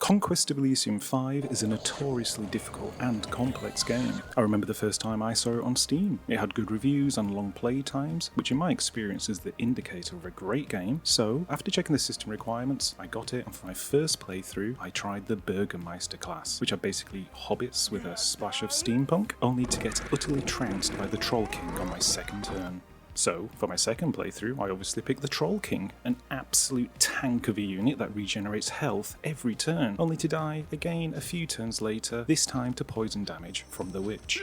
Conquest of Elysium 5 is a notoriously difficult and complex game. I remember the first time I saw it on Steam. It had good reviews and long play times, which in my experience is the indicator of a great game, so after checking the system requirements, I got it, and for my first playthrough, I tried the Burgermeister class, which are basically hobbits with a splash of steampunk, only to get utterly trounced by the Troll King on my second turn. So, for my second playthrough, I obviously picked the Troll King, an absolute tank of a unit that regenerates health every turn, only to die again a few turns later, this time to poison damage from the Witch.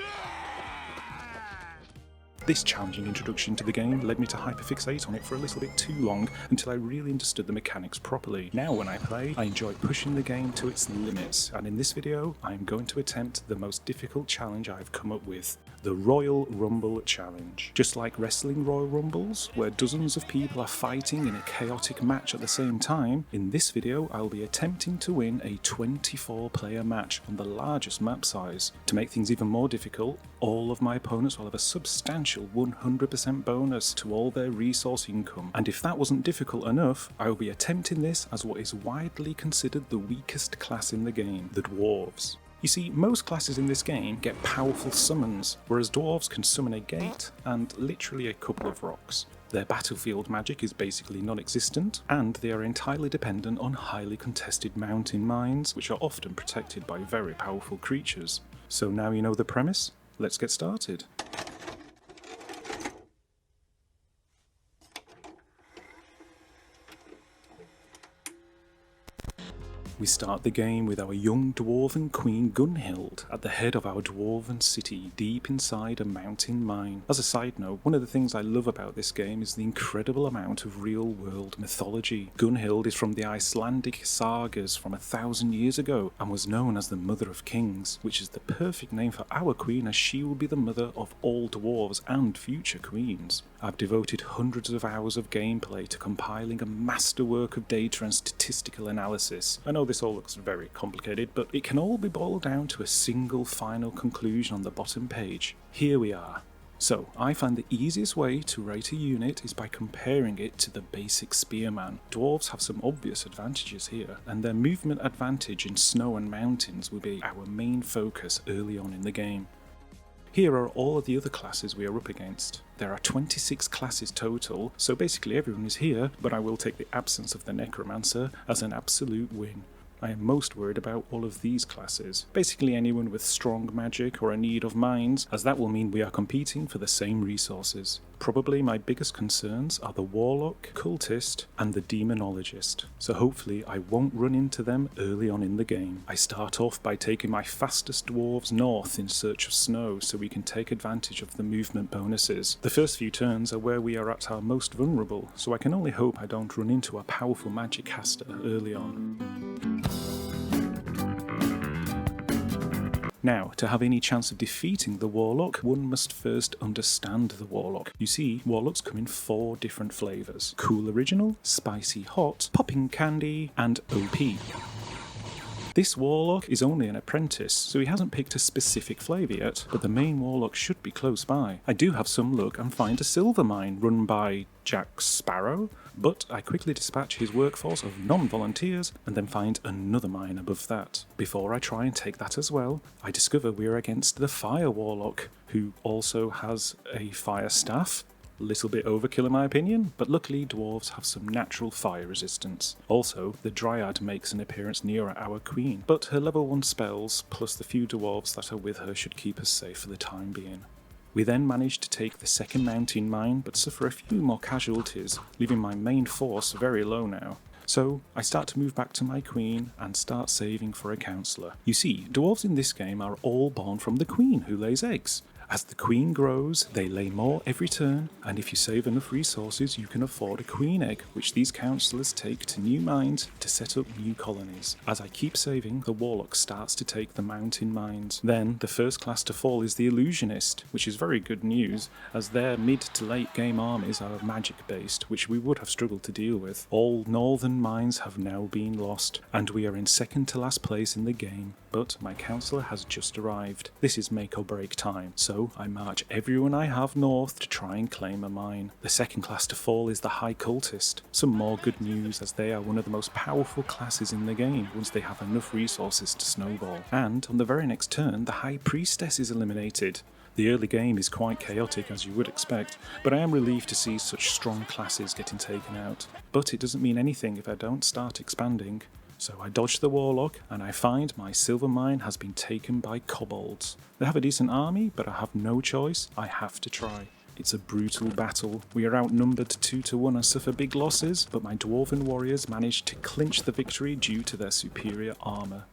This challenging introduction to the game led me to hyperfixate on it for a little bit too long until I really understood the mechanics properly. Now when I play, I enjoy pushing the game to its limits, and in this video, I'm going to attempt the most difficult challenge I've come up with, the Royal Rumble Challenge. Just like wrestling Royal Rumbles, where dozens of people are fighting in a chaotic match at the same time, in this video I'll be attempting to win a 24-player match on the largest map size. To make things even more difficult, all of my opponents will have a substantial 100% bonus to all their resource income, and if that wasn't difficult enough, I will be attempting this as what is widely considered the weakest class in the game, the Dwarves. You see, most classes in this game get powerful summons, whereas Dwarves can summon a gate and literally a couple of rocks. Their battlefield magic is basically non-existent, and they are entirely dependent on highly contested mountain mines, which are often protected by very powerful creatures. So now you know the premise, let's get started. We start the game with our young dwarven queen Gunhild at the head of our dwarven city deep inside a mountain mine. As a side note, one of the things I love about this game is the incredible amount of real-world mythology. Gunhild is from the Icelandic sagas from 1,000 years ago and was known as the Mother of Kings, which is the perfect name for our queen as she will be the mother of all dwarves and future queens. I've devoted hundreds of hours of gameplay to compiling a masterwork of data and statistical analysis. I know this all looks very complicated, but it can all be boiled down to a single final conclusion on the bottom page. Here we are. So, I find the easiest way to rate a unit is by comparing it to the basic spearman. Dwarves have some obvious advantages here, and their movement advantage in snow and mountains will be our main focus early on in the game. Here are all of the other classes we are up against. There are 26 classes total, so basically everyone is here, but I will take the absence of the Necromancer as an absolute win. I am most worried about all of these classes, basically anyone with strong magic or a need of mines, as that will mean we are competing for the same resources. Probably my biggest concerns are the Warlock, Cultist, and the Demonologist, so hopefully I won't run into them early on in the game. I start off by taking my fastest dwarves north in search of snow so we can take advantage of the movement bonuses. The first few turns are where we are at our most vulnerable, so I can only hope I don't run into a powerful magic caster early on. Now, to have any chance of defeating the Warlock, one must first understand the Warlock. You see, Warlocks come in 4 different flavours: cool original, spicy hot, popping candy, and OP. This Warlock is only an apprentice, so he hasn't picked a specific flavour yet, but the main Warlock should be close by. I do have some luck and find a silver mine run by Jack Sparrow, but I quickly dispatch his workforce of non-volunteers and then find another mine above that. Before I try and take that as well, I discover we're against the Fire Warlock, who also has a fire staff. Little bit overkill in my opinion, but luckily dwarves have some natural fire resistance. Also, the dryad makes an appearance near our queen, but her level 1 spells plus the few dwarves that are with her should keep us safe for the time being. We then manage to take the second mountain mine, but suffer a few more casualties, leaving my main force very low now. So, I start to move back to my queen and start saving for a counsellor. You see, dwarves in this game are all born from the queen who lays eggs. As the queen grows, they lay more every turn, and if you save enough resources, you can afford a queen egg, which these counsellors take to new mines to set up new colonies. As I keep saving, the Warlock starts to take the mountain mines. Then, the first class to fall is the Illusionist, which is very good news, as their mid to late game armies are magic based, which we would have struggled to deal with. All northern mines have now been lost, and we are in second to last place in the game, but my counsellor has just arrived. This is make or break time, so So I march everyone I have north to try and claim a mine. The second class to fall is the High Cultist. Some more good news, as they are one of the most powerful classes in the game once they have enough resources to snowball. And on the very next turn, the High Priestess is eliminated. The early game is quite chaotic, as you would expect, but I am relieved to see such strong classes getting taken out. But it doesn't mean anything if I don't start expanding. So I dodge the Warlock, and I find my silver mine has been taken by kobolds. They have a decent army, but I have no choice, I have to try. It's a brutal battle. We are outnumbered 2-1 and suffer big losses, but my dwarven warriors manage to clinch the victory due to their superior armour.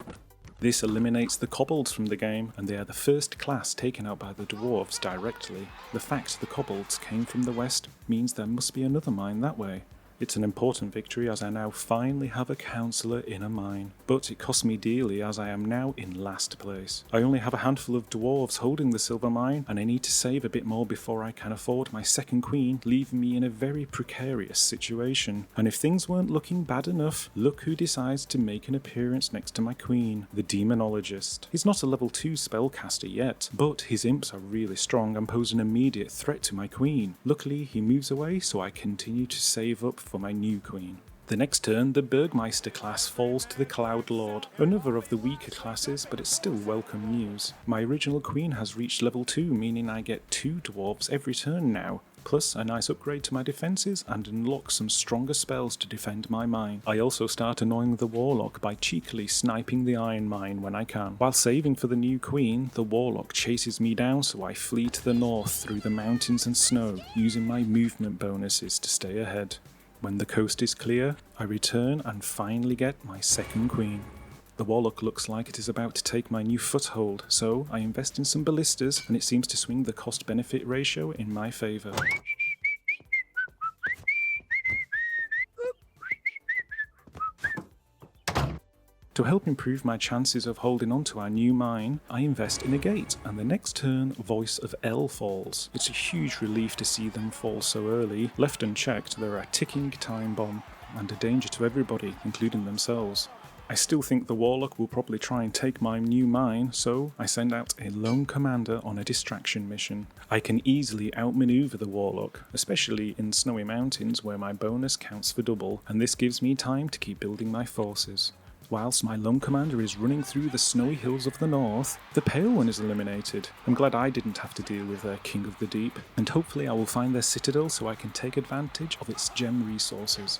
This eliminates the kobolds from the game, and they are the first class taken out by the dwarves directly. The fact the kobolds came from the west means there must be another mine that way. It's an important victory, as I now finally have a councillor in a mine, but it cost me dearly as I am now in last place. I only have a handful of dwarves holding the silver mine, and I need to save a bit more before I can afford my second queen, leaving me in a very precarious situation. And if things weren't looking bad enough, look who decides to make an appearance next to my queen, the demonologist. He's not a level 2 spellcaster yet, but his imps are really strong and pose an immediate threat to my queen. Luckily he moves away, so I continue to save up for my new queen. The next turn, the Burgmeister class falls to the Cloud Lord, another of the weaker classes, but it's still welcome news. My original queen has reached level 2, meaning I get 2 dwarves every turn now, plus a nice upgrade to my defences and unlock some stronger spells to defend my mine. I also start annoying the Warlock by cheekily sniping the iron mine when I can. While saving for the new queen, the Warlock chases me down, so I flee to the north through the mountains and snow, using my movement bonuses to stay ahead. When the coast is clear, I return and finally get my second queen. The Warlock looks like it is about to take my new foothold, so I invest in some ballistas, and it seems to swing the cost-benefit ratio in my favour. To help improve my chances of holding on to our new mine, I invest in a gate, and the next turn, Voice of El falls. It's a huge relief to see them fall so early. Left unchecked, they're a ticking time bomb, and a danger to everybody, including themselves. I still think the Warlock will probably try and take my new mine, so I send out a lone commander on a distraction mission. I can easily outmaneuver the Warlock, especially in snowy mountains where my bonus counts for double, and this gives me time to keep building my forces. Whilst my lone commander is running through the snowy hills of the north, the Pale One is eliminated. I'm glad I didn't have to deal with their King of the Deep, and hopefully I will find their citadel so I can take advantage of its gem resources.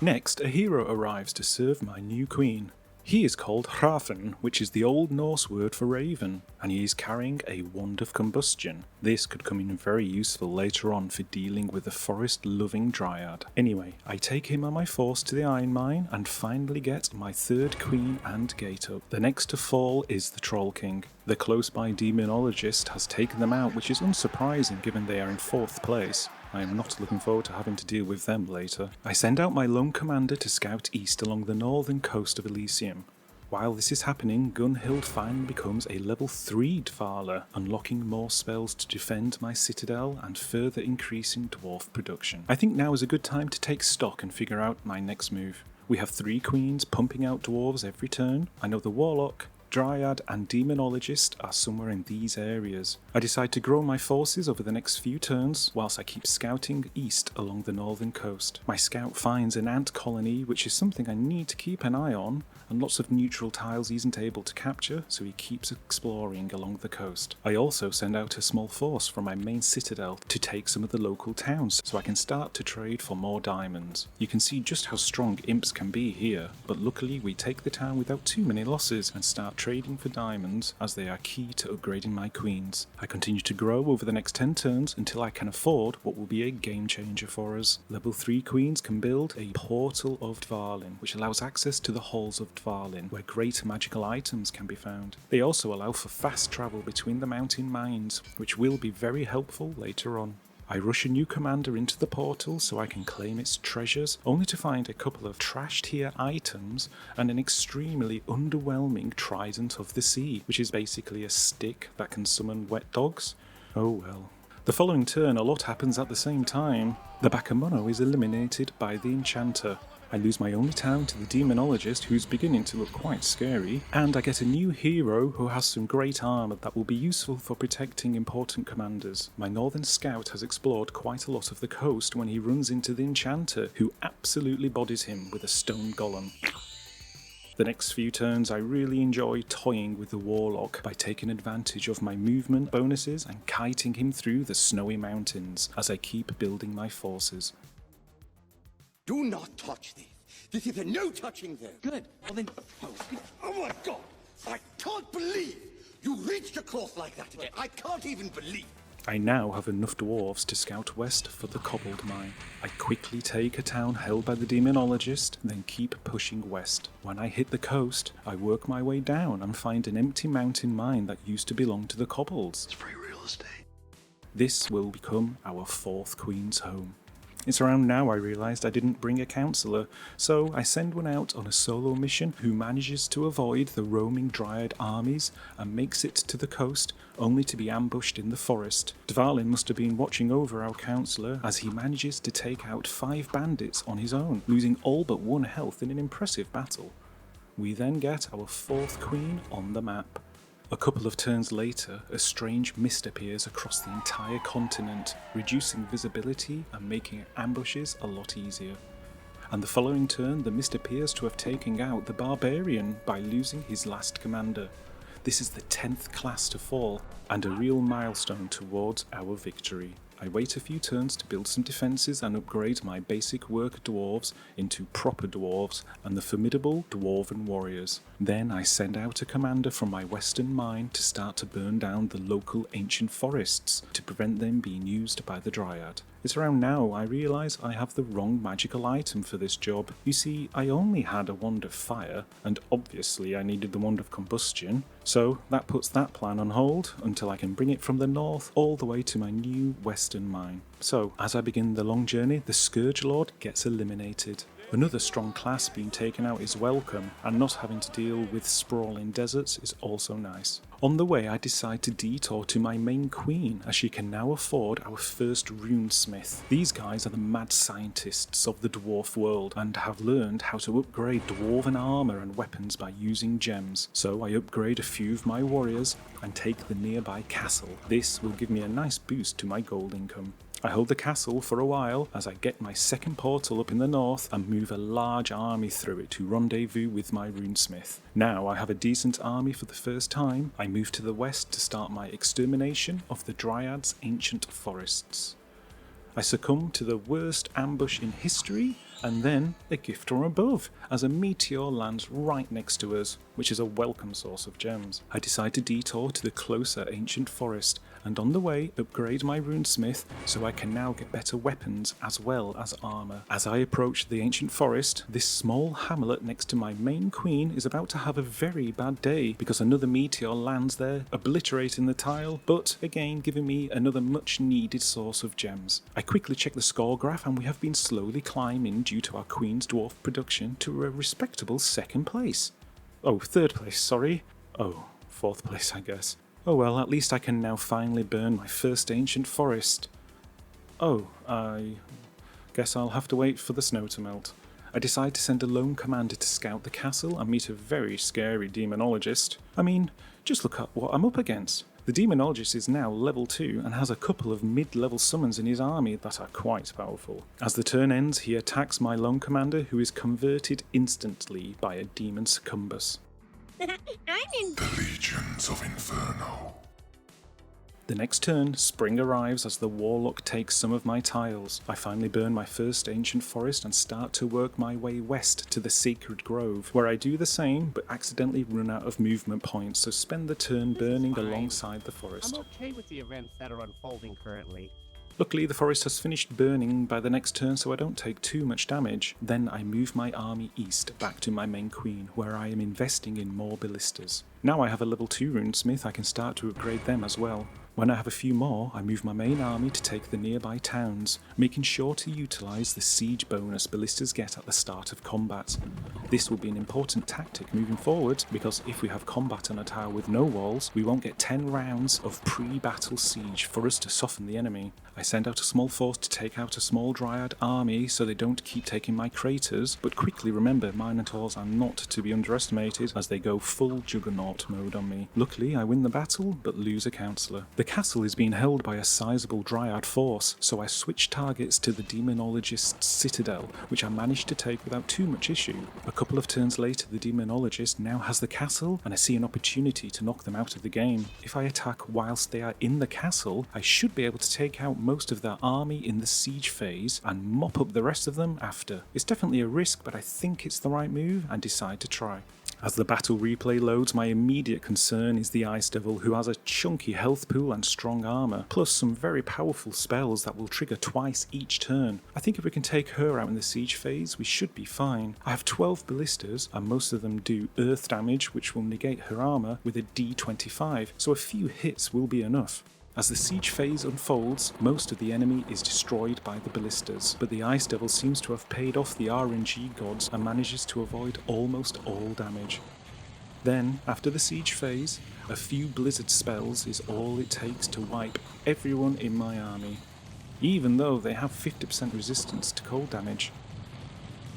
Next, a hero arrives to serve my new queen. He is called Hrafen, which is the Old Norse word for raven, and he is carrying a wand of combustion. This could come in very useful later on for dealing with the forest-loving dryad. Anyway, I take him and my force to the iron mine and finally get my third queen and gate up. The next to fall is the Troll King. The close-by demonologist has taken them out, which is unsurprising given they are in 4th place. I am not looking forward to having to deal with them later. I send out my lone commander to scout east along the northern coast of Elysium. While this is happening, Gunhild finally becomes a level 3 Dvalar, unlocking more spells to defend my citadel and further increasing dwarf production. I think now is a good time to take stock and figure out my next move. We have 3 queens pumping out dwarves every turn. I know the Warlock, Dryad and Demonologist are somewhere in these areas. I decide to grow my forces over the next few turns whilst I keep scouting east along the northern coast. My scout finds an ant colony, which is something I need to keep an eye on, and lots of neutral tiles he isn't able to capture, so he keeps exploring along the coast. I also send out a small force from my main citadel to take some of the local towns, so I can start to trade for more diamonds. You can see just how strong imps can be here, but luckily we take the town without too many losses and start trading for diamonds, as they are key to upgrading my queens. I continue to grow over the next 10 turns until I can afford what will be a game changer for us. Level 3 queens can build a Portal of Dvalin, which allows access to the halls of Dvalin, where great magical items can be found. They also allow for fast travel between the mountain mines, which will be very helpful later on. I rush a new commander into the portal so I can claim its treasures, only to find a couple of trash tier items and an extremely underwhelming Trident of the Sea, which is basically a stick that can summon wet dogs. Oh well. The following turn, a lot happens at the same time. The Bakemono is eliminated by the Enchanter. I lose my only town to the demonologist, who's beginning to look quite scary, and I get a new hero who has some great armour that will be useful for protecting important commanders. My northern scout has explored quite a lot of the coast when he runs into the enchanter, who absolutely bodies him with a stone golem. The next few turns I really enjoy toying with the warlock by taking advantage of my movement bonuses and kiting him through the snowy mountains as I keep building my forces. Do not touch this. This is a no touching zone. Good. Well then... Oh my god! I can't believe you reached across like that again. I can't even believe. I now have enough dwarves to scout west for the cobbled mine. I quickly take a town held by the demonologist, then keep pushing west. When I hit the coast, I work my way down and find an empty mountain mine that used to belong to the kobolds. It's free real estate. This will become our fourth queen's home. It's around now I realised I didn't bring a counsellor, so I send one out on a solo mission who manages to avoid the roaming dryad armies and makes it to the coast, only to be ambushed in the forest. Dvalin must have been watching over our counsellor as he manages to take out 5 bandits on his own, losing all but 1 health in an impressive battle. We then get our 4th queen on the map. A couple of turns later, a strange mist appears across the entire continent, reducing visibility and making ambushes a lot easier. And the following turn, the mist appears to have taken out the barbarian by losing his last commander. This is the 10th class to fall, and a real milestone towards our victory. I wait a few turns to build some defences and upgrade my basic worker dwarves into proper dwarves and the formidable dwarven warriors. Then I send out a commander from my western mine to start to burn down the local ancient forests to prevent them being used by the dryad. It's around now I realise I have the wrong magical item for this job. You see, I only had a wand of fire, and obviously I needed the wand of combustion, so that puts that plan on hold until I can bring it from the north all the way to my new western mine. So, as I begin the long journey, the Scourge Lord gets eliminated. Another strong class being taken out is welcome, and not having to deal with sprawling deserts is also nice. On the way I decide to detour to my main queen, as she can now afford our first runesmith. These guys are the mad scientists of the dwarf world, and have learned how to upgrade dwarven armour and weapons by using gems. So I upgrade a few of my warriors and take the nearby castle. This will give me a nice boost to my gold income. I hold the castle for a while as I get my second portal up in the north and move a large army through it to rendezvous with my runesmith. Now I have a decent army for the first time, I move to the west to start my extermination of the Dryad's ancient forests. I succumb to the worst ambush in history, and then a gift from above, as a meteor lands right next to us, which is a welcome source of gems. I decide to detour to the closer ancient forest, and on the way upgrade my runesmith so I can now get better weapons as well as armour. As I approach the ancient forest, this small hamlet next to my main queen is about to have a very bad day because another meteor lands there, obliterating the tile, but again giving me another much needed source of gems. I quickly check the score graph and we have been slowly climbing due to our queen's dwarf production to a respectable 2nd place. Oh, 3rd place, sorry. Oh, 4th place I guess. Oh well, at least I can now finally burn my first ancient forest. Oh, I guess I'll have to wait for the snow to melt. I decide to send a lone commander to scout the castle and meet a very scary demonologist. I mean, just look at what I'm up against. The demonologist is now level 2 and has a couple of mid-level summons in his army that are quite powerful. As the turn ends, he attacks my lone commander, who is converted instantly by a demon succumbus. I'm in The legions of Inferno. The next turn, spring arrives as the warlock takes some of my tiles. I finally burn my first ancient forest and start to work my way west to the Sacred Grove, where I do the same but accidentally run out of movement points, so spend the turn burning alongside the forest. I'm okay with the events that are unfolding currently. Luckily the forest has finished burning by the next turn, so I don't take too much damage. Then I move my army east back to my main queen, where I am investing in more ballistas. Now I have a level 2 runesmith, I can start to upgrade them as well. When I have a few more, I move my main army to take the nearby towns, making sure to utilise the siege bonus ballistas get at the start of combat. This will be an important tactic moving forward, because if we have combat on a tower with no walls, we won't get 10 rounds of pre-battle siege for us to soften the enemy. I send out a small force to take out a small dryad army so they don't keep taking my craters, but quickly remember Minotaurs are not to be underestimated as they go full juggernaut mode on me. Luckily I win the battle, but lose a councillor. The castle is being held by a sizable dryad force, so I switch targets to the demonologist's citadel, which I managed to take without too much issue. A couple of turns later the demonologist now has the castle, and I see an opportunity to knock them out of the game. If I attack whilst they are in the castle, I should be able to take out most of their army in the siege phase and mop up the rest of them after. It's definitely a risk, but I think it's the right move and decide to try. As the battle replay loads, my immediate concern is the Ice Devil, who has a chunky health pool and strong armour, plus some very powerful spells that will trigger twice each turn. I think if we can take her out in the siege phase, we should be fine. I have 12 ballistas, and most of them do earth damage, which will negate her armour with a D25, so a few hits will be enough. As the siege phase unfolds, most of the enemy is destroyed by the ballistas, but the Ice Devil seems to have paid off the RNG gods and manages to avoid almost all damage. Then, after the siege phase, a few blizzard spells is all it takes to wipe everyone in my army, even though they have 50% resistance to cold damage.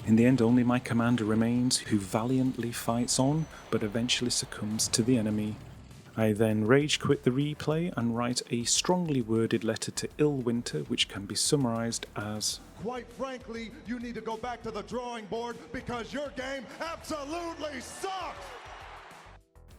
In the end, only my commander remains, who valiantly fights on, but eventually succumbs to the enemy. I then rage quit the replay and write a strongly worded letter to Illwinter, which can be summarised as, "Quite frankly, you need to go back to the drawing board because your game absolutely sucks!"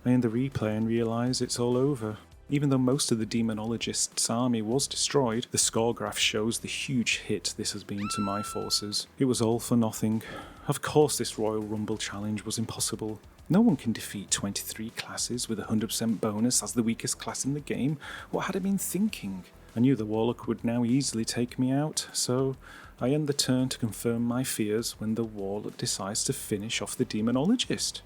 I end the replay and realise it's all over. Even though most of the demonologist's army was destroyed, the score graph shows the huge hit this has been to my forces. It was all for nothing. Of course this Royal Rumble challenge was impossible. No one can defeat 23 classes with a 100% bonus as the weakest class in the game. What had I been thinking? I knew the Warlock would now easily take me out, so I end the turn to confirm my fears when the Warlock decides to finish off the Demonologist.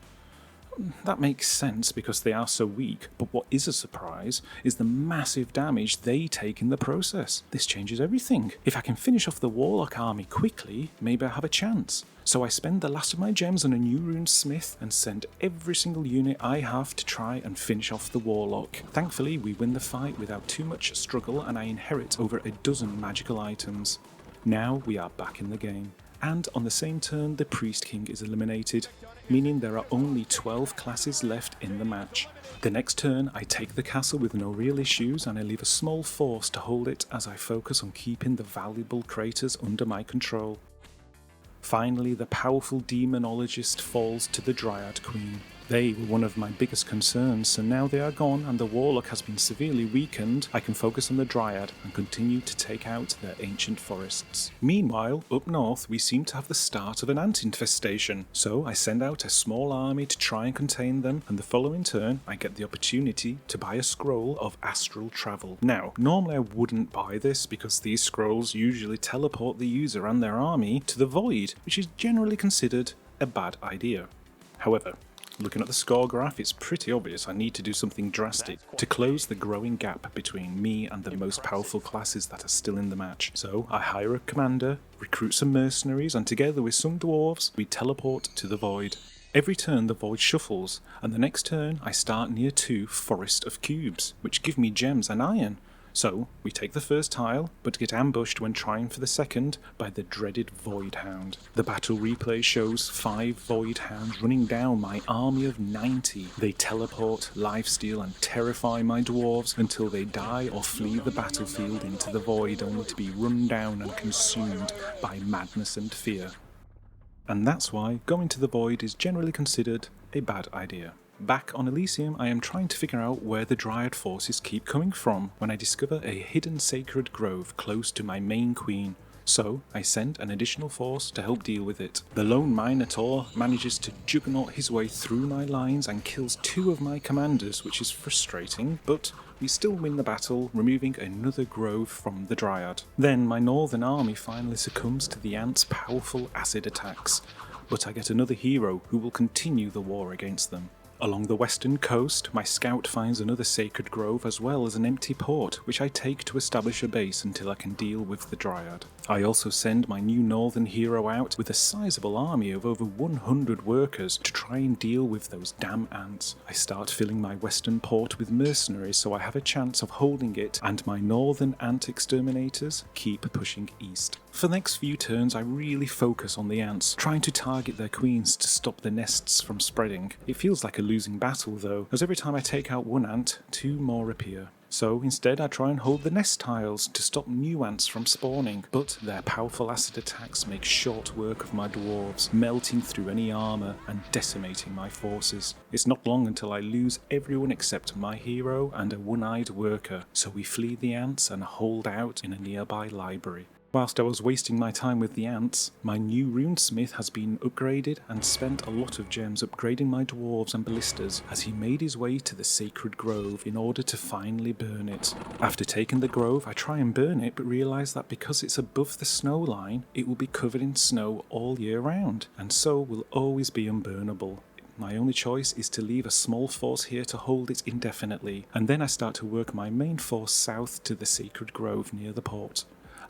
That makes sense because they are so weak, but what is a surprise is the massive damage they take in the process. This changes everything. If I can finish off the Warlock army quickly, maybe I have a chance. So I spend the last of my gems on a new rune smith and send every single unit I have to try and finish off the Warlock. Thankfully we win the fight without too much struggle and I inherit over a dozen magical items. Now we are back in the game. And on the same turn the Priest King is eliminated, meaning there are only 12 classes left in the match. The next turn I take the castle with no real issues and I leave a small force to hold it as I focus on keeping the valuable craters under my control. Finally, the powerful demonologist falls to the Dryad Queen. They were one of my biggest concerns, so now they are gone and the Warlock has been severely weakened, I can focus on the Dryad and continue to take out their ancient forests. Meanwhile, up north we seem to have the start of an ant infestation, so I send out a small army to try and contain them, and the following turn I get the opportunity to buy a scroll of astral travel. Now, normally I wouldn't buy this because these scrolls usually teleport the user and their army to the void, which is generally considered a bad idea. However, looking at the score graph, it's pretty obvious I need to do something drastic to close the growing gap between me and the most powerful classes that are still in the match. So I hire a commander, recruit some mercenaries, and together with some dwarves, we teleport to the void. Every turn the void shuffles, and the next turn I start near 2 Forest of Cubes, which give me gems and iron. So we take the first tile, but get ambushed when trying for the second by the dreaded Void Hound. The battle replay shows 5 Void Hounds running down my army of 90. They teleport, lifesteal and terrify my dwarves until they die or flee the battlefield into the void, only to be run down and consumed by madness and fear. And that's why going to the void is generally considered a bad idea. Back on Elysium, I am trying to figure out where the Dryad forces keep coming from when I discover a hidden sacred grove close to my main queen. So I send an additional force to help deal with it. The lone Minotaur manages to juggernaut his way through my lines and kills 2 of my commanders, which is frustrating, but we still win the battle, removing another grove from the Dryad. Then my northern army finally succumbs to the ants' powerful acid attacks, but I get another hero who will continue the war against them. Along the western coast, my scout finds another sacred grove as well as an empty port, which I take to establish a base until I can deal with the dryad. I also send my new northern hero out with a sizable army of over 100 workers to try and deal with those damn ants. I start filling my western port with mercenaries so I have a chance of holding it, and my northern ant exterminators keep pushing east. For the next few turns I really focus on the ants, trying to target their queens to stop the nests from spreading. It feels like a losing battle though, as every time I take out one ant, 2 more appear. So instead I try and hold the nest tiles to stop new ants from spawning, but their powerful acid attacks make short work of my dwarves, melting through any armour and decimating my forces. It's not long until I lose everyone except my hero and a one-eyed worker, so we flee the ants and hold out in a nearby library. Whilst I was wasting my time with the ants, my new runesmith has been upgraded and spent a lot of gems upgrading my dwarves and ballistas as he made his way to the sacred grove in order to finally burn it. After taking the grove, I try and burn it but realise that because it's above the snow line, it will be covered in snow all year round, and so will always be unburnable. My only choice is to leave a small force here to hold it indefinitely, and then I start to work my main force south to the sacred grove near the port.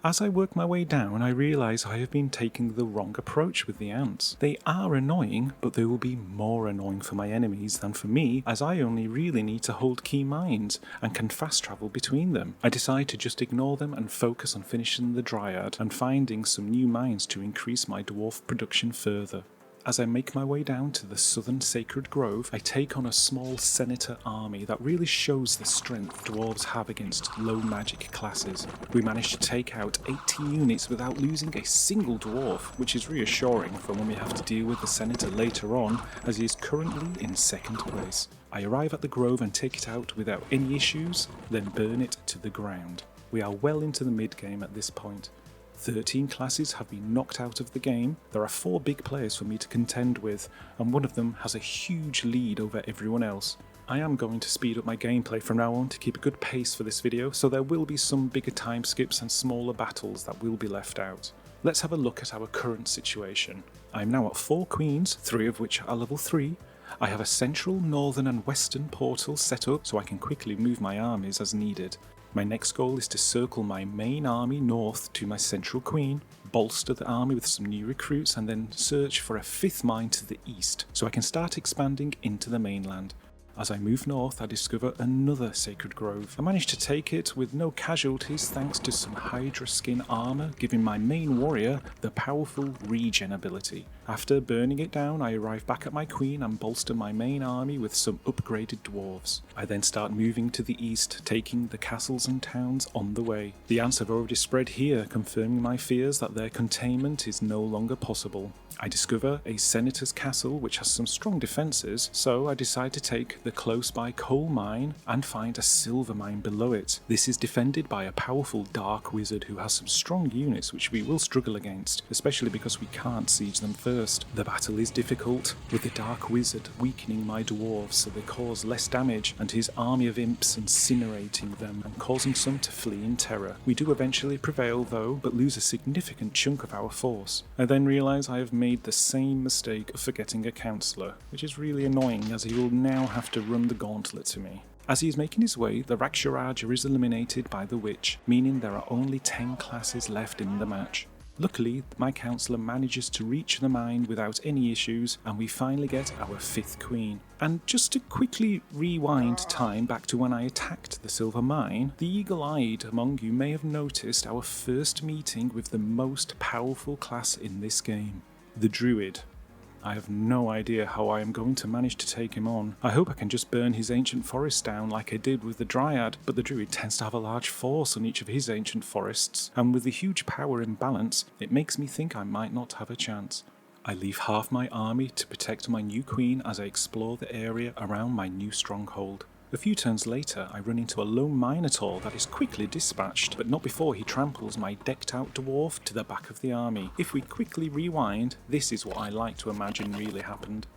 As I work my way down, I realise I have been taking the wrong approach with the ants. They are annoying, but they will be more annoying for my enemies than for me, as I only really need to hold key mines and can fast travel between them. I decide to just ignore them and focus on finishing the dryad and finding some new mines to increase my dwarf production further. As I make my way down to the southern sacred grove, I take on a small senator army that really shows the strength dwarves have against low magic classes. We managed to take out 80 units without losing a single dwarf, which is reassuring for when we have to deal with the senator later on, as he is currently in second place. I arrive at the grove and take it out without any issues, then burn it to the ground. We are well into the mid-game at this point. 13 classes have been knocked out of the game. There are 4 big players for me to contend with, and one of them has a huge lead over everyone else. I am going to speed up my gameplay from now on to keep a good pace for this video, so there will be some bigger time skips and smaller battles that will be left out. Let's have a look at our current situation. I am now at 4 queens, 3 of which are level 3. I have a central, northern and western portal set up so I can quickly move my armies as needed. My next goal is to circle my main army north to my central queen, bolster the army with some new recruits, and then search for a 5th mine to the east so I can start expanding into the mainland. As I move north, I discover another sacred grove. I managed to take it with no casualties thanks to some Hydra skin armour, giving my main warrior the powerful regen ability. After burning it down, I arrive back at my queen and bolster my main army with some upgraded dwarves. I then start moving to the east, taking the castles and towns on the way. The ants have already spread here, confirming my fears that their containment is no longer possible. I discover a senator's castle which has some strong defences, so I decide to take the close by coal mine and find a silver mine below it. This is defended by a powerful dark wizard who has some strong units which we will struggle against, especially because we can't siege them first. The battle is difficult, with the dark wizard weakening my dwarves so they cause less damage, and his army of imps incinerating them and causing some to flee in terror. We do eventually prevail though, but lose a significant chunk of our force. I then realise I have made the same mistake of forgetting a counsellor, which is really annoying as he will now have to run the gauntlet to me. As he is making his way, the Raksharaja is eliminated by the witch, meaning there are only 10 classes left in the match. Luckily, my counsellor manages to reach the mine without any issues, and we finally get our 5th queen. And just to quickly rewind time back to when I attacked the silver mine, the eagle-eyed among you may have noticed our first meeting with the most powerful class in this game, the druid. I have no idea how I am going to manage to take him on. I hope I can just burn his ancient forest down like I did with the dryad, but the druid tends to have a large force on each of his ancient forests, and with the huge power imbalance, it makes me think I might not have a chance. I leave half my army to protect my new queen as I explore the area around my new stronghold. A few turns later, I run into a lone minotaur that is quickly dispatched, but not before he tramples my decked-out dwarf to the back of the army. If we quickly rewind, this is what I like to imagine really happened.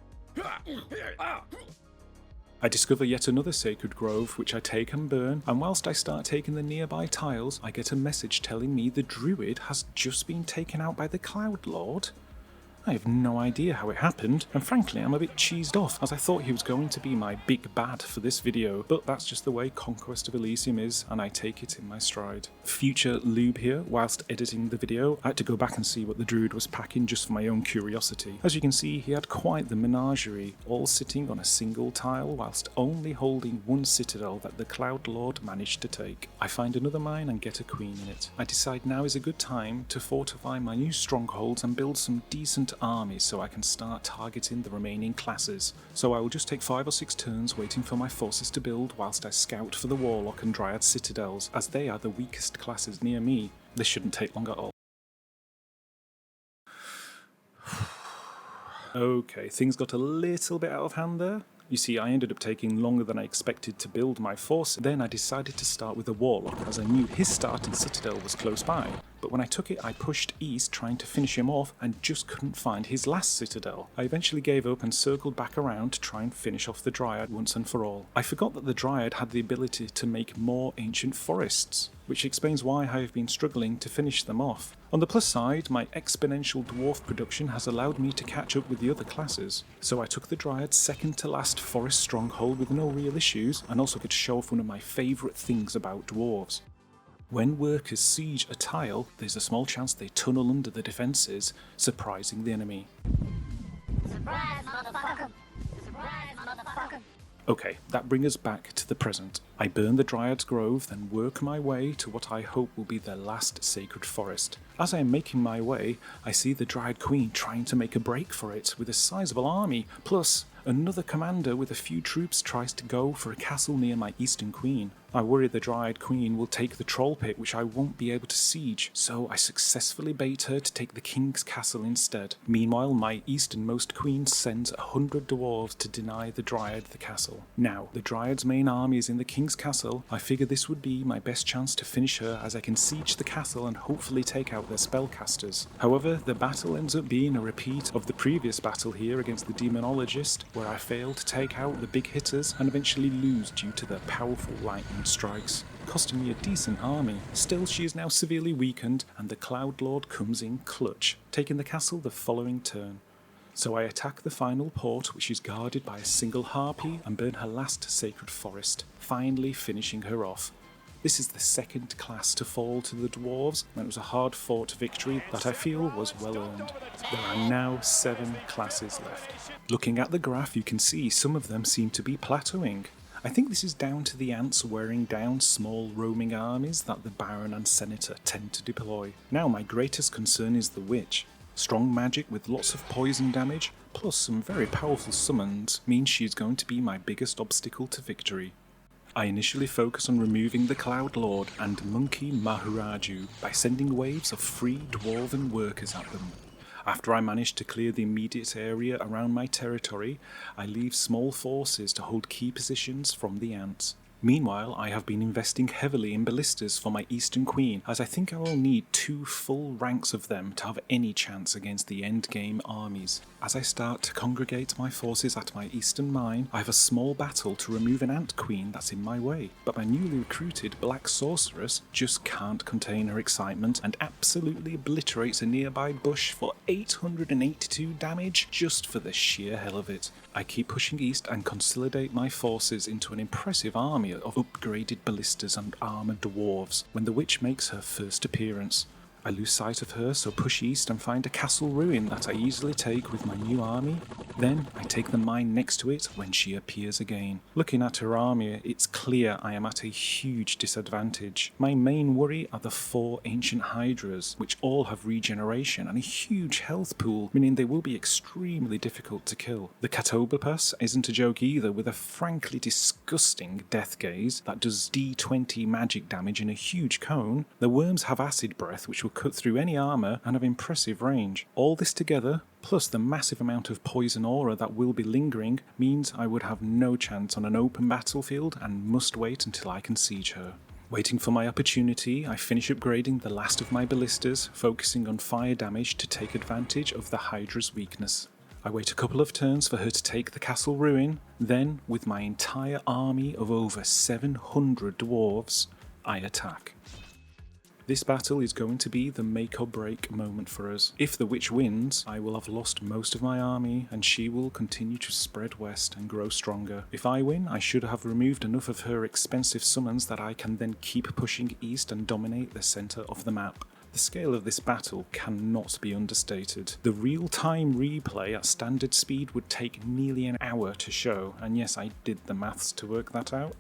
I discover yet another sacred grove, which I take and burn, and whilst I start taking the nearby tiles, I get a message telling me the druid has just been taken out by the Cloud Lord. I have no idea how it happened, and frankly I'm a bit cheesed off as I thought he was going to be my big bad for this video, but that's just the way Conquest of Elysium is, and I take it in my stride. Future lube here, whilst editing the video, I had to go back and see what the druid was packing just for my own curiosity. As you can see, he had quite the menagerie, all sitting on a single tile whilst only holding one citadel that the Cloud Lord managed to take. I find another mine and get a queen in it. I decide now is a good time to fortify my new strongholds and build some decent armies so I can start targeting the remaining classes. So I will just take 5 or 6 turns waiting for my forces to build whilst I scout for the Warlock and Dryad citadels, as they are the weakest classes near me. This shouldn't take long at all. Okay, things got a little bit out of hand there. You see, I ended up taking longer than I expected to build my force. Then I decided to start with a Warlock, as I knew his starting citadel was close by. But when I took it, I pushed east trying to finish him off and just couldn't find his last citadel. I eventually gave up and circled back around to try and finish off the Dryad once and for all. I forgot that the Dryad had the ability to make more ancient forests, which explains why I have been struggling to finish them off. On the plus side, my exponential dwarf production has allowed me to catch up with the other classes, so I took the Dryad's second to last forest stronghold with no real issues, and also get to show off one of my favourite things about dwarves. When workers siege a tile, there's a small chance they tunnel under the defences, surprising the enemy. Surprise, motherfucker! Surprise, motherfucker! Okay, that brings us back to the present. I burn the Dryad's Grove, then work my way to what I hope will be their last sacred forest. As I am making my way, I see the Dryad Queen trying to make a break for it with a sizable army, plus another commander with a few troops tries to go for a castle near my Eastern Queen. I worry the Dryad Queen will take the Troll Pit, which I won't be able to siege, so I successfully bait her to take the King's Castle instead. Meanwhile, my easternmost Queen sends 100 dwarves to deny the Dryad the castle. Now, the Dryad's main army is in the King's Castle. I figure this would be my best chance to finish her, as I can siege the castle and hopefully take out their spellcasters. However, the battle ends up being a repeat of the previous battle here against the demonologist, where I fail to take out the big hitters and eventually lose due to their powerful lightning strikes, costing me a decent army. Still, she is now severely weakened, and the Cloud Lord comes in clutch, taking the castle the following turn. So I attack the final port, which is guarded by a single harpy, and burn her last sacred forest, finally finishing her off. This is the second class to fall to the dwarves, and it was a hard-fought victory that I feel was well earned. There are now 7 classes left. Looking at the graph, you can see some of them seem to be plateauing. I think this is down to the ants wearing down small roaming armies that the Baron and Senator tend to deploy. Now my greatest concern is the Witch. Strong magic with lots of poison damage, plus some very powerful summons, means she is going to be my biggest obstacle to victory. I initially focus on removing the Cloud Lord and Monkey Mahuraju by sending waves of free dwarven workers at them. After I manage to clear the immediate area around my territory, I leave small forces to hold key positions from the ants. Meanwhile, I have been investing heavily in ballistas for my Eastern Queen, as I think I will need 2 full ranks of them to have any chance against the endgame armies. As I start to congregate my forces at my Eastern Mine, I have a small battle to remove an ant queen that's in my way, but my newly recruited Black Sorceress just can't contain her excitement and absolutely obliterates a nearby bush for 882 damage just for the sheer hell of it. I keep pushing east and consolidate my forces into an impressive army of upgraded ballistas and armoured dwarves when the witch makes her first appearance. I lose sight of her, so push east and find a castle ruin that I easily take with my new army. Then I take the mine next to it when she appears again. Looking at her army, it's clear I am at a huge disadvantage. My main worry are the 4 ancient hydras, which all have regeneration and a huge health pool, meaning they will be extremely difficult to kill. The Catoblepas isn't a joke either, with a frankly disgusting death gaze that does D20 magic damage in a huge cone. The worms have acid breath, which will cut through any armour and have impressive range. All this together, plus the massive amount of poison aura that will be lingering, means I would have no chance on an open battlefield and must wait until I can siege her. Waiting for my opportunity, I finish upgrading the last of my ballistas, focusing on fire damage to take advantage of the Hydra's weakness. I wait a couple of turns for her to take the castle ruin, then, with my entire army of over 700 dwarves, I attack. This battle is going to be the make or break moment for us. If the witch wins, I will have lost most of my army and she will continue to spread west and grow stronger. If I win, I should have removed enough of her expensive summons that I can then keep pushing east and dominate the centre of the map. The scale of this battle cannot be understated. The real-time replay at standard speed would take nearly an hour to show, and yes, I did the maths to work that out.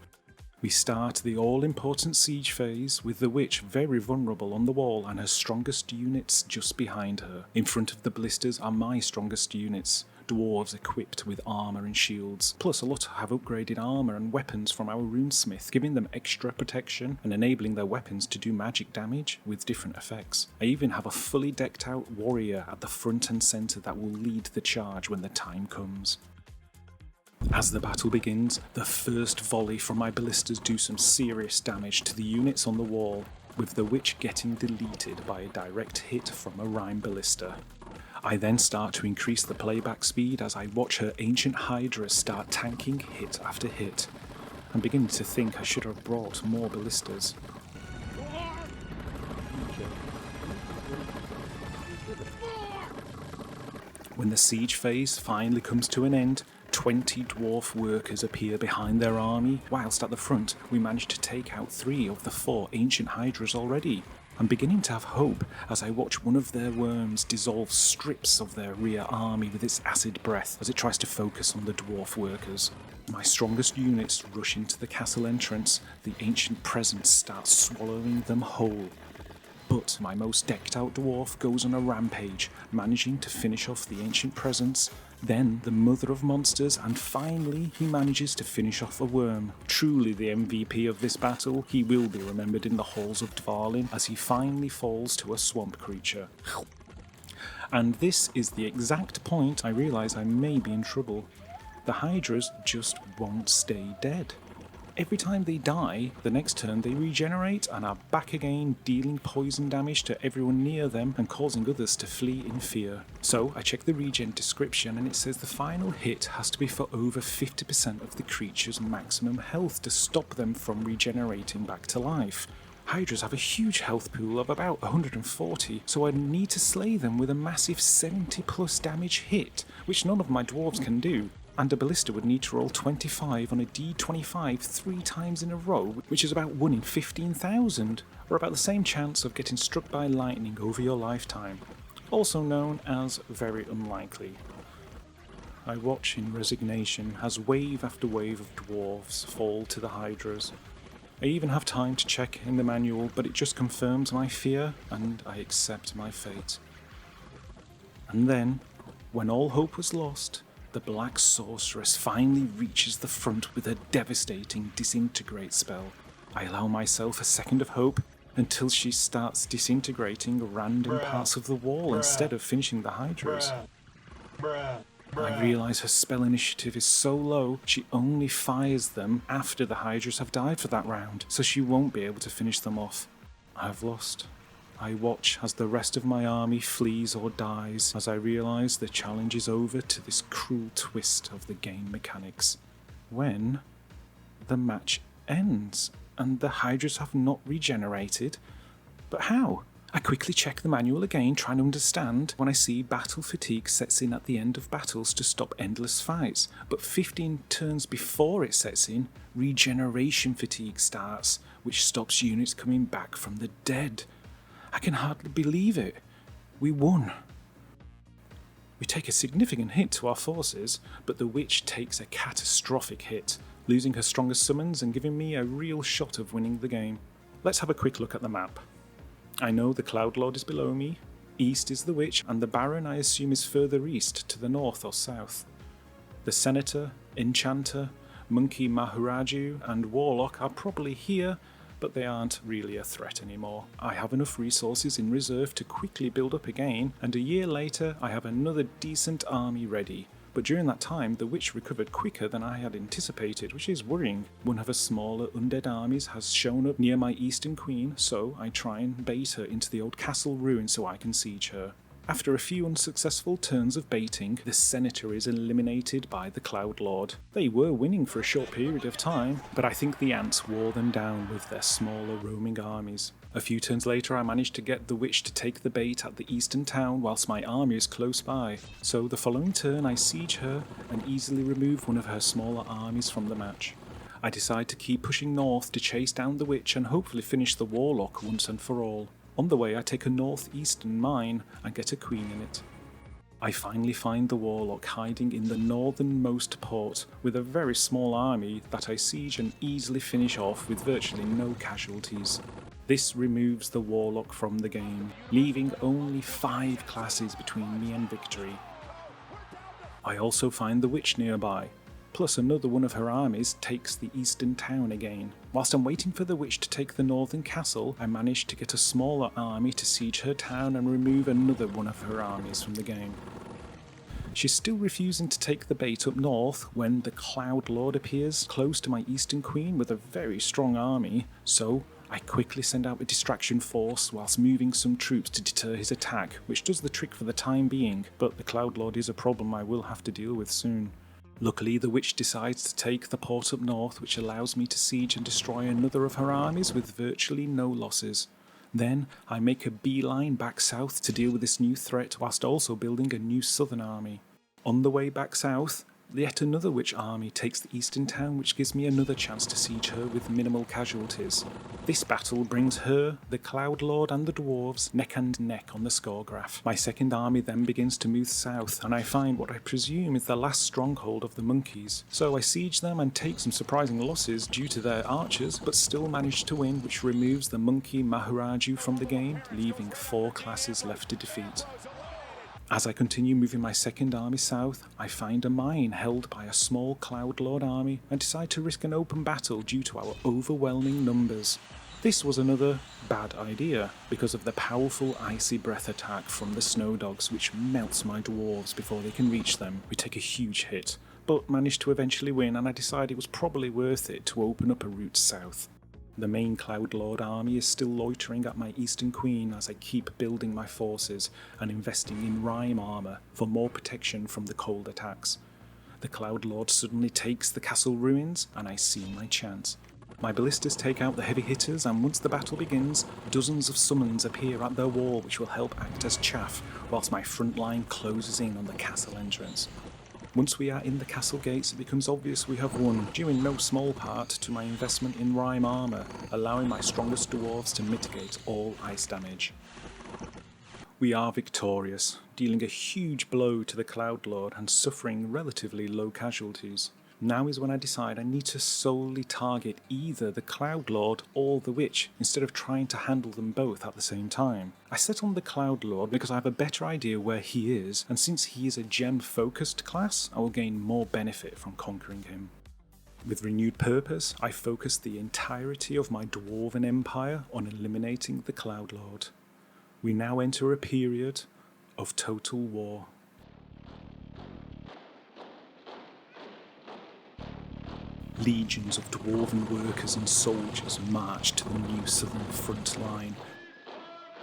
We start the all-important siege phase with the witch very vulnerable on the wall and her strongest units just behind her. In front of the blisters are my strongest units, dwarves equipped with armour and shields, plus a lot have upgraded armour and weapons from our runesmith, giving them extra protection and enabling their weapons to do magic damage with different effects. I even have a fully decked out warrior at the front and centre that will lead the charge when the time comes. As the battle begins, the first volley from my ballistas do some serious damage to the units on the wall, with the witch getting deleted by a direct hit from a rhyme ballista. I then start to increase the playback speed as I watch her ancient hydras start tanking hit after hit. I'm beginning to think I should have brought more ballistas. When the siege phase finally comes to an end, 20 dwarf workers appear behind their army, whilst at the front we manage to take out 3 of the 4 ancient hydras already. I'm beginning to have hope as I watch one of their worms dissolve strips of their rear army with its acid breath as it tries to focus on the dwarf workers. My strongest units rush into the castle entrance, the ancient presence starts swallowing them whole. But my most decked out dwarf goes on a rampage, managing to finish off the ancient presence, then the mother of monsters, and finally he manages to finish off a worm. Truly the MVP of this battle, he will be remembered in the halls of Dvalin as he finally falls to a swamp creature. And this is the exact point I realise I may be in trouble. The hydras just won't stay dead. Every time they die, the next turn they regenerate and are back again, dealing poison damage to everyone near them and causing others to flee in fear. So I check the regen description and it says the final hit has to be for over 50% of the creature's maximum health to stop them from regenerating back to life. Hydras have a huge health pool of about 140, so I need to slay them with a massive 70 plus damage hit, which none of my dwarves can do. And a ballista would need to roll 25 on a d25 3 times in a row, which is about 1 in 15,000, or about the same chance of getting struck by lightning over your lifetime, also known as very unlikely. I watch in resignation as wave after wave of dwarves fall to the hydras. I even have time to check in the manual, but it just confirms my fear, and I accept my fate. And then, when all hope was lost, the Black Sorceress finally reaches the front with a devastating disintegrate spell. I allow myself a second of hope until she starts disintegrating random parts of the wall instead of finishing the hydras. I realise her spell initiative is so low, she only fires them after the hydras have died for that round, so she won't be able to finish them off. I've lost. I watch as the rest of my army flees or dies as I realise the challenge is over to this cruel twist of the game mechanics. When the match ends and the hydras have not regenerated. But how? I quickly check the manual again, trying to understand, when I see battle fatigue sets in at the end of battles to stop endless fights, but 15 turns before it sets in, regeneration fatigue starts, which stops units coming back from the dead. I can hardly believe it. We won. We take a significant hit to our forces, but the witch takes a catastrophic hit, losing her strongest summons and giving me a real shot of winning the game. Let's have a quick look at the map. I know the Cloud Lord is below me, east is the witch, and the Baron I assume is further east to the north or south. The Senator, Enchanter, Monkey Maharaju and Warlock are probably here, but they aren't really a threat anymore. I have enough resources in reserve to quickly build up again, and a year later I have another decent army ready. But during that time, the witch recovered quicker than I had anticipated, which is worrying. One of her smaller undead armies has shown up near my eastern queen, so I try and bait her into the old castle ruin so I can siege her. After a few unsuccessful turns of baiting, the Senator is eliminated by the Cloud Lord. They were winning for a short period of time, but I think the ants wore them down with their smaller roaming armies. A few turns later I managed to get the witch to take the bait at the eastern town whilst my army is close by, so the following turn I siege her and easily remove one of her smaller armies from the match. I decide to keep pushing north to chase down the witch and hopefully finish the warlock once and for all. On the way I take a northeastern mine and get a queen in it. I finally find the warlock hiding in the northernmost port with a very small army that I siege and easily finish off with virtually no casualties. This removes the warlock from the game, leaving only 5 classes between me and victory. I also find the witch nearby, plus another one of her armies takes the eastern town again. Whilst I'm waiting for the witch to take the northern castle, I manage to get a smaller army to siege her town and remove another one of her armies from the game. She's still refusing to take the bait up north when the Cloud Lord appears close to my eastern queen with a very strong army, so I quickly send out a distraction force whilst moving some troops to deter his attack, which does the trick for the time being, but the Cloud Lord is a problem I will have to deal with soon. Luckily, the witch decides to take the port up north, which allows me to siege and destroy another of her armies with virtually no losses. Then I make a beeline back south to deal with this new threat whilst also building a new southern army. On the way back south, yet another witch army takes the eastern town, which gives me another chance to siege her with minimal casualties. This battle brings her, the Cloud Lord and the dwarves neck and neck on the score graph. My second army then begins to move south, and I find what I presume is the last stronghold of the monkeys. So I siege them and take some surprising losses due to their archers, but still manage to win, which removes the monkey Maharaju from the game, leaving 4 classes left to defeat. As I continue moving my second army south, I find a mine held by a small Cloud Lord army and decide to risk an open battle due to our overwhelming numbers. This was another bad idea because of the powerful icy breath attack from the snow dogs, which melts my dwarves before they can reach them. We take a huge hit, but managed to eventually win, and I decided it was probably worth it to open up a route south. The main Cloud Lord army is still loitering at my eastern queen as I keep building my forces and investing in rime armour for more protection from the cold attacks. The Cloud Lord suddenly takes the castle ruins and I see my chance. My ballistas take out the heavy hitters, and once the battle begins, dozens of summons appear at their wall which will help act as chaff whilst my front line closes in on the castle entrance. Once we are in the castle gates, it becomes obvious we have won, due in no small part to my investment in rime armour, allowing my strongest dwarves to mitigate all ice damage. We are victorious, dealing a huge blow to the Cloud Lord and suffering relatively low casualties. Now is when I decide I need to solely target either the Cloud Lord or the Witch, instead of trying to handle them both at the same time. I set on the Cloud Lord because I have a better idea where he is, and since he is a gem-focused class, I will gain more benefit from conquering him. With renewed purpose, I focus the entirety of my Dwarven Empire on eliminating the Cloud Lord. We now enter a period of total war. Legions of dwarven workers and soldiers march to the new southern front line,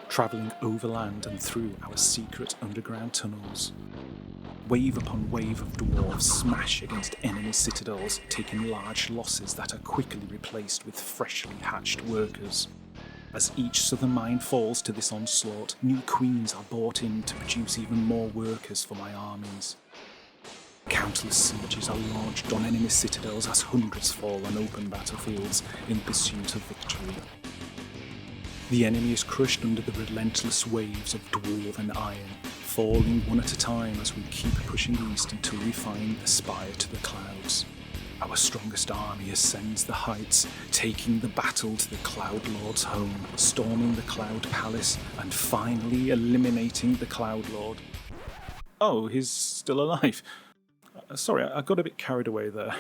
travelling overland and through our secret underground tunnels. Wave upon wave of dwarves smash against enemy citadels, taking large losses that are quickly replaced with freshly hatched workers. As each southern mine falls to this onslaught, new queens are brought in to produce even more workers for my armies. Countless sieges are launched on enemy citadels as hundreds fall on open battlefields in pursuit of victory. The enemy is crushed under the relentless waves of dwarven iron, falling one at a time as we keep pushing east until we find the spire to the clouds. Our strongest army ascends the heights, taking the battle to the Cloud Lord's home, storming the Cloud Palace, and finally eliminating the Cloud Lord. Oh, he's still alive. Sorry, I got a bit carried away there.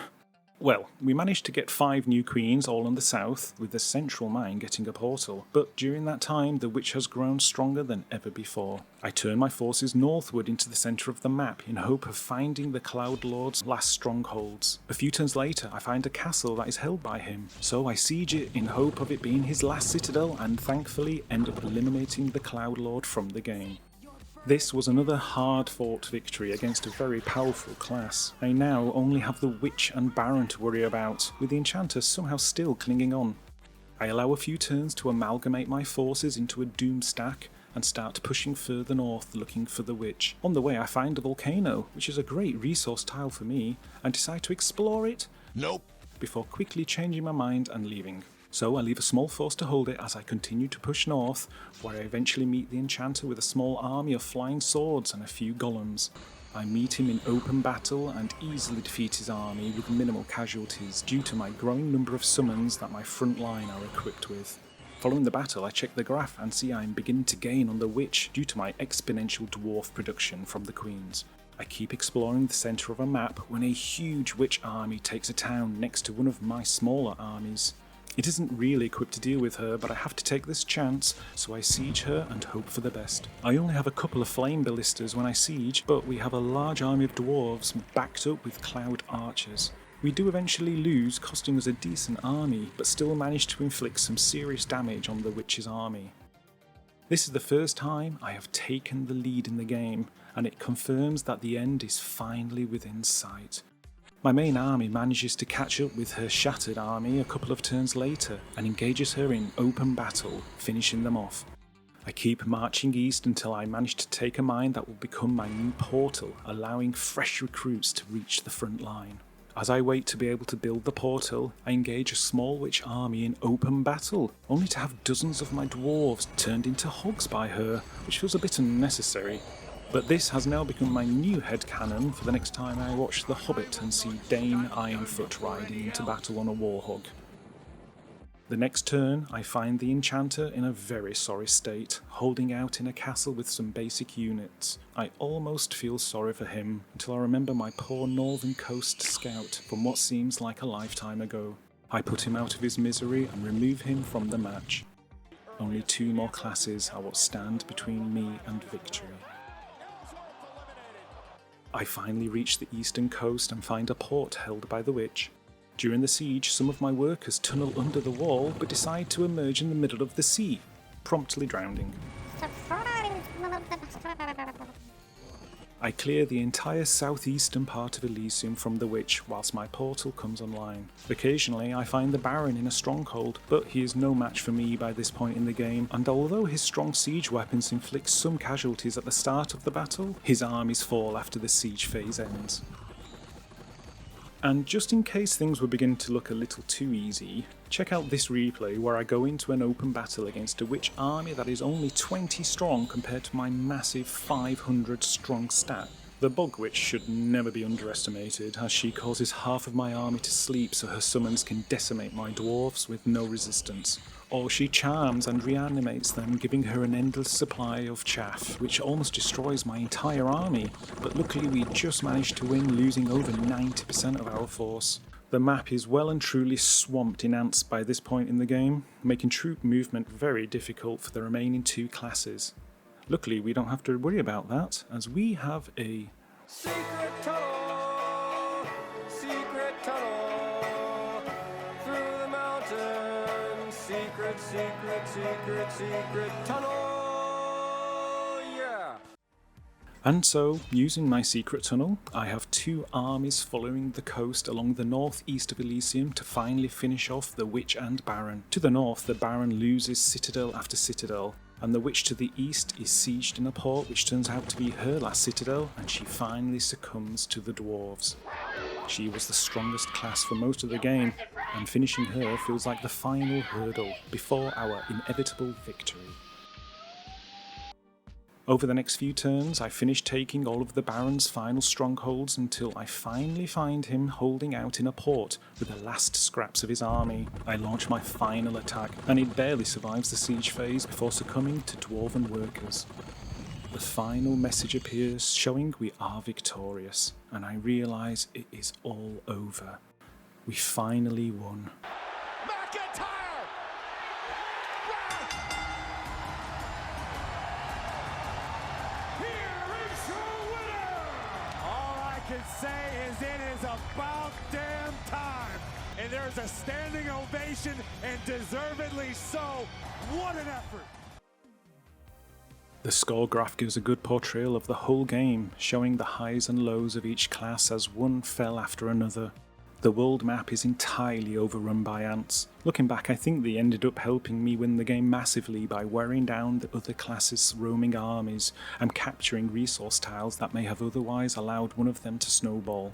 Well, we managed to get 5 new queens all on the south, with the central mine getting a portal, but during that time the witch has grown stronger than ever before. I turn my forces northward into the centre of the map in hope of finding the Cloud Lord's last strongholds. A few turns later I find a castle that is held by him, so I siege it in hope of it being his last citadel and thankfully end up eliminating the Cloud Lord from the game. This was another hard-fought victory against a very powerful class. I now only have the Witch and Baron to worry about, with the Enchanter somehow still clinging on. I allow a few turns to amalgamate my forces into a doom stack and start pushing further north looking for the Witch. On the way I find a volcano, which is a great resource tile for me, and decide to explore it. Nope. Before quickly changing my mind and leaving. So I leave a small force to hold it as I continue to push north, where I eventually meet the Enchanter with a small army of flying swords and a few golems. I meet him in open battle and easily defeat his army with minimal casualties due to my growing number of summons that my front line are equipped with. Following the battle I check the graph and see I'm beginning to gain on the Witch due to my exponential dwarf production from the Queens. I keep exploring the centre of a map when a huge Witch army takes a town next to one of my smaller armies. It isn't really equipped to deal with her, but I have to take this chance, so I siege her and hope for the best. I only have a couple of flame ballistas when I siege, but we have a large army of dwarves backed up with cloud archers. We do eventually lose, costing us a decent army, but still manage to inflict some serious damage on the Witch's army. This is the first time I have taken the lead in the game, and it confirms that the end is finally within sight. My main army manages to catch up with her shattered army a couple of turns later and engages her in open battle, finishing them off. I keep marching east until I manage to take a mine that will become my new portal, allowing fresh recruits to reach the front line. As I wait to be able to build the portal, I engage a small Witch army in open battle, only to have dozens of my dwarves turned into hogs by her, which feels a bit unnecessary. But this has now become my new headcanon for the next time I watch The Hobbit and see Dane Ironfoot riding into battle on a warhog. The next turn, I find the Enchanter in a very sorry state, holding out in a castle with some basic units. I almost feel sorry for him, until I remember my poor Northern Coast scout from what seems like a lifetime ago. I put him out of his misery and remove him from the match. Only 2 more classes are what stand between me and victory. I finally reach the eastern coast and find a port held by the Witch. During the siege, some of my workers tunnel under the wall but decide to emerge in the middle of the sea, promptly drowning. I clear the entire southeastern part of Elysium from the Witch whilst my portal comes online. Occasionally I find the Baron in a stronghold, but he is no match for me by this point in the game, and although his strong siege weapons inflict some casualties at the start of the battle, his armies fall after the siege phase ends. And just in case things were beginning to look a little too easy, check out this replay where I go into an open battle against a Witch army that is only 20 strong compared to my massive 500 strong stat. The Bug Witch should never be underestimated, as she causes half of my army to sleep so her summons can decimate my dwarves with no resistance. Or she charms and reanimates them, giving her an endless supply of chaff, which almost destroys my entire army, but luckily we just managed to win, losing over 90% of our force. The map is well and truly swamped in ants by this point in the game, making troop movement very difficult for the remaining 2 classes. Luckily we don't have to worry about that, as we have a secret tunnel through the mountains. Secret tunnel, yeah! And so, using my secret tunnel, I have 2 armies following the coast along the northeast of Elysium to finally finish off the Witch and Baron. To the north, the Baron loses citadel after citadel, and the Witch to the east is sieged in a port which turns out to be her last citadel, and she finally succumbs to the dwarves. She was the strongest class for most of the game, and finishing her feels like the final hurdle before our inevitable victory. Over the next few turns, I finish taking all of the Baron's final strongholds until I finally find him holding out in a port with the last scraps of his army. I launch my final attack, and it barely survives the siege phase before succumbing to dwarven workers. The final message appears showing we are victorious, and I realise it is all over. We finally won. Can say is it is about damn time, and there's a standing ovation, and deservedly so. What an effort! The score graph gives a good portrayal of the whole game, showing the highs and lows of each class as one fell after another. The world map is entirely overrun by ants. Looking back, I think they ended up helping me win the game massively by wearing down the other classes' roaming armies and capturing resource tiles that may have otherwise allowed one of them to snowball.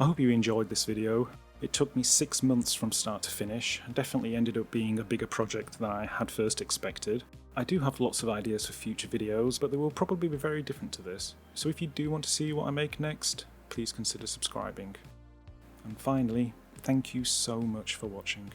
I hope you enjoyed this video. It took me 6 months from start to finish, and definitely ended up being a bigger project than I had first expected. I do have lots of ideas for future videos, but they will probably be very different to this, so if you do want to see what I make next, please consider subscribing. And finally, thank you so much for watching.